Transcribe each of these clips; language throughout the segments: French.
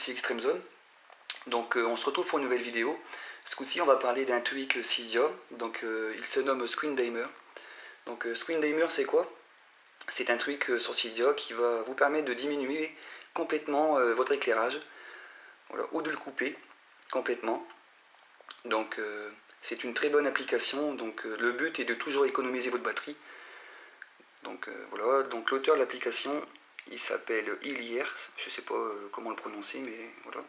ici Extreme Zone. Donc on se retrouve pour une nouvelle vidéo. Ce coup-ci on va parler d'un tweak Cydia, donc il se nomme Screen Dimmer. Donc Screen Dimmer c'est quoi? C'est un tweak sur Cydia qui va vous permettre de diminuer complètement votre éclairage, voilà, ou de le couper complètement. Donc c'est une très bonne application, donc le but est de toujours économiser votre batterie. Donc voilà, donc l'auteur de l'application il s'appelle Iliers, je ne sais pas comment le prononcer, mais voilà.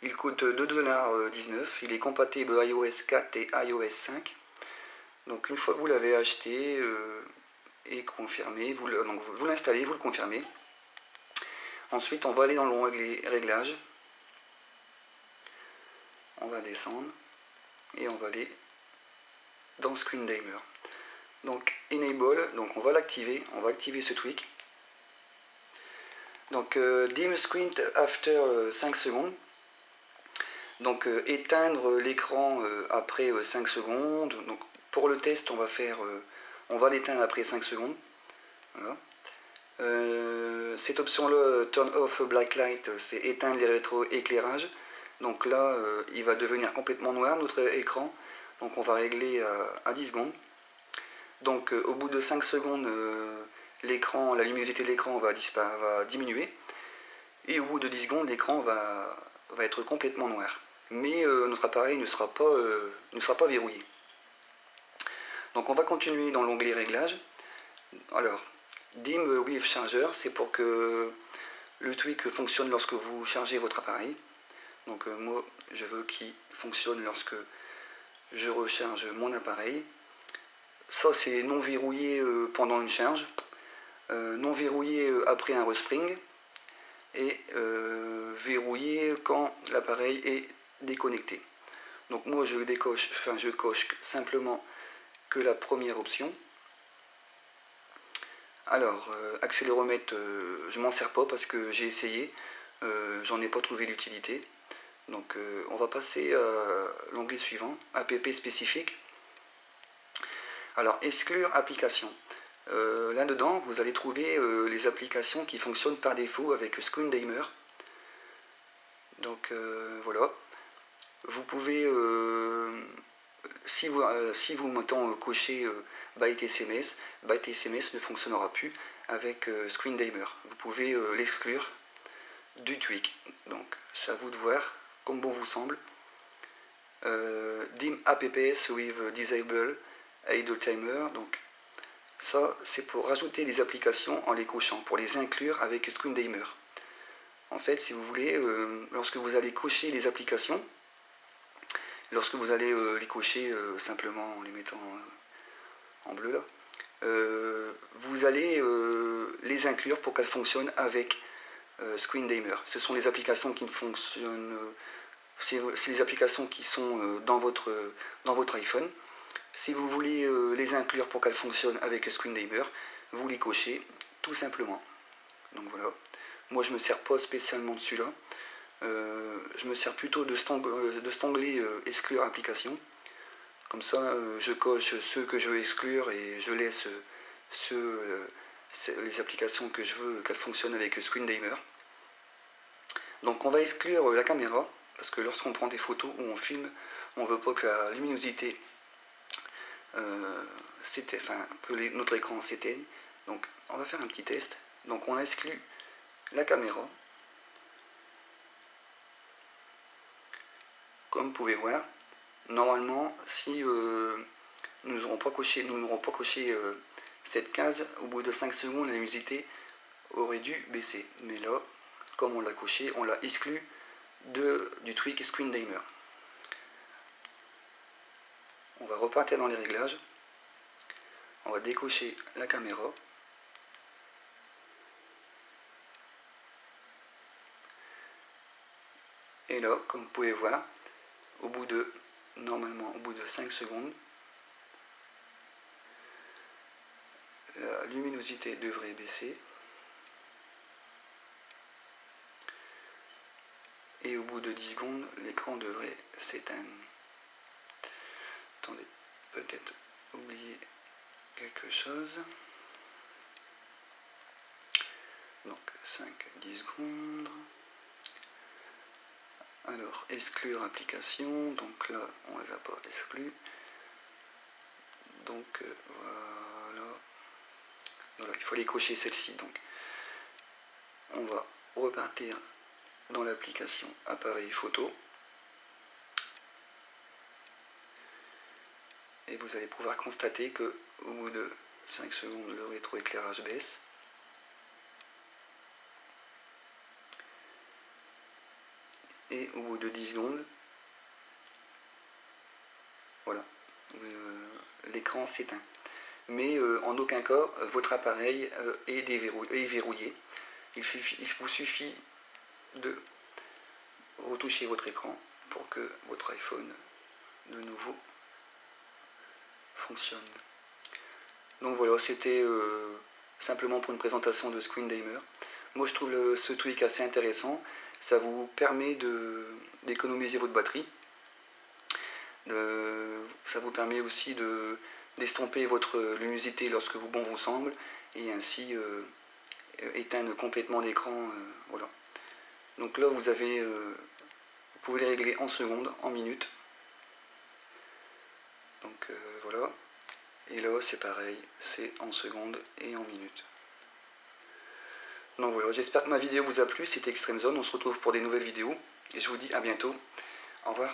Il coûte 2,19 $, il est compatible iOS 4 et iOS 5. Donc une fois que vous l'avez acheté et confirmé, vous l'installez, vous le confirmez. Ensuite on va aller dans l'onglet réglages, on va descendre et on va aller dans Screen Dimmer. Donc Enable, donc on va l'activer, on va activer ce tweak. Donc Dim Screen after 5 secondes. Donc éteindre l'écran après 5 secondes. Donc pour le test on va l'éteindre après 5 secondes. Voilà. Cette option là, Turn off Black Light, c'est éteindre les rétroéclairages. Donc là il va devenir complètement noir notre écran. Donc on va régler à 10 secondes. Donc au bout de 5 secondes l'écran, la luminosité de l'écran va diminuer. Et au bout de 10 secondes l'écran va être complètement noir. Mais notre appareil ne sera pas verrouillé. Donc on va continuer dans l'onglet réglages. Alors, Dim with Charger, c'est pour que le tweak fonctionne lorsque vous chargez votre appareil. Donc moi, je veux qu'il fonctionne lorsque je recharge mon appareil. Ça, c'est non verrouillé pendant une charge, non verrouillé après un respring, et verrouillé quand l'appareil est déconnecté. Donc moi je coche simplement que la première option. Alors accéléromètre, je m'en sers pas parce que j'ai essayé, j'en ai pas trouvé l'utilité. Donc on va passer à l'onglet suivant, app spécifique. Alors exclure application. Là-dedans vous allez trouver les applications qui fonctionnent par défaut avec Screen Dimmer. Donc voilà. Vous pouvez, si vous mettons cocher Byte SMS ne fonctionnera plus avec Screen Dimmer. Vous pouvez l'exclure du tweak. Donc c'est à vous de voir comme bon vous semble. Dim apps with disable idle timer. Donc ça c'est pour rajouter des applications en les cochant, pour les inclure avec Screen Dimmer. En fait, si vous voulez, lorsque vous allez cocher les applications, lorsque vous allez les cocher simplement en les mettant en bleu là, vous allez les inclure pour qu'elles fonctionnent avec Screen Dimmer. Ce sont les applications qui ne fonctionnent, c'est les applications qui sont dans votre iPhone. Si vous voulez les inclure pour qu'elles fonctionnent avec Screen Dimmer, vous les cochez tout simplement. Donc voilà. Moi je ne me sers pas spécialement de celui-là. Je me sers plutôt de cet onglet exclure application. Comme ça je coche ceux que je veux exclure et je laisse les applications que je veux qu'elles fonctionnent avec Screen Dimmer. Donc on va exclure la caméra parce que lorsqu'on prend des photos ou on filme, on ne veut pas que la luminosité que notre écran s'éteigne. Donc on va faire un petit test. Donc on exclut la caméra. Comme vous pouvez voir, normalement, si nous n'aurons pas coché cette case, au bout de 5 secondes, la luminosité aurait dû baisser. Mais là, comme on l'a coché, on l'a exclu du tweak Screen Dimmer. On va repartir dans les réglages. On va décocher la caméra. Et là, comme vous pouvez voir, normalement au bout de 5 secondes, la luminosité devrait baisser. Et au bout de 10 secondes, l'écran devrait s'éteindre. Attendez, peut-être oublier quelque chose. Donc 5-10 secondes. Alors, exclure application, donc là, on ne les a pas exclus. Donc, voilà, il faut aller cocher celle-ci. Donc, on va repartir dans l'application appareil photo. Et vous allez pouvoir constater que au bout de 5 secondes, le rétroéclairage baisse. Et au bout de 10 secondes, voilà, l'écran s'éteint. Mais en aucun cas, votre appareil est verrouillé. Il vous suffit de retoucher votre écran pour que votre iPhone, de nouveau, fonctionne. Donc voilà, c'était simplement pour une présentation de ScreenDimer. Moi je trouve ce tweak assez intéressant. Ça vous permet d'économiser votre batterie. Ça vous permet aussi d'estomper votre luminosité lorsque bon vous semble et ainsi éteindre complètement l'écran. Voilà. Donc là vous pouvez les régler en secondes, en minutes. Donc voilà. Et là c'est pareil, c'est en secondes et en minutes. Donc voilà, j'espère que ma vidéo vous a plu, c'était Extreme Zone, on se retrouve pour des nouvelles vidéos et je vous dis à bientôt. Au revoir.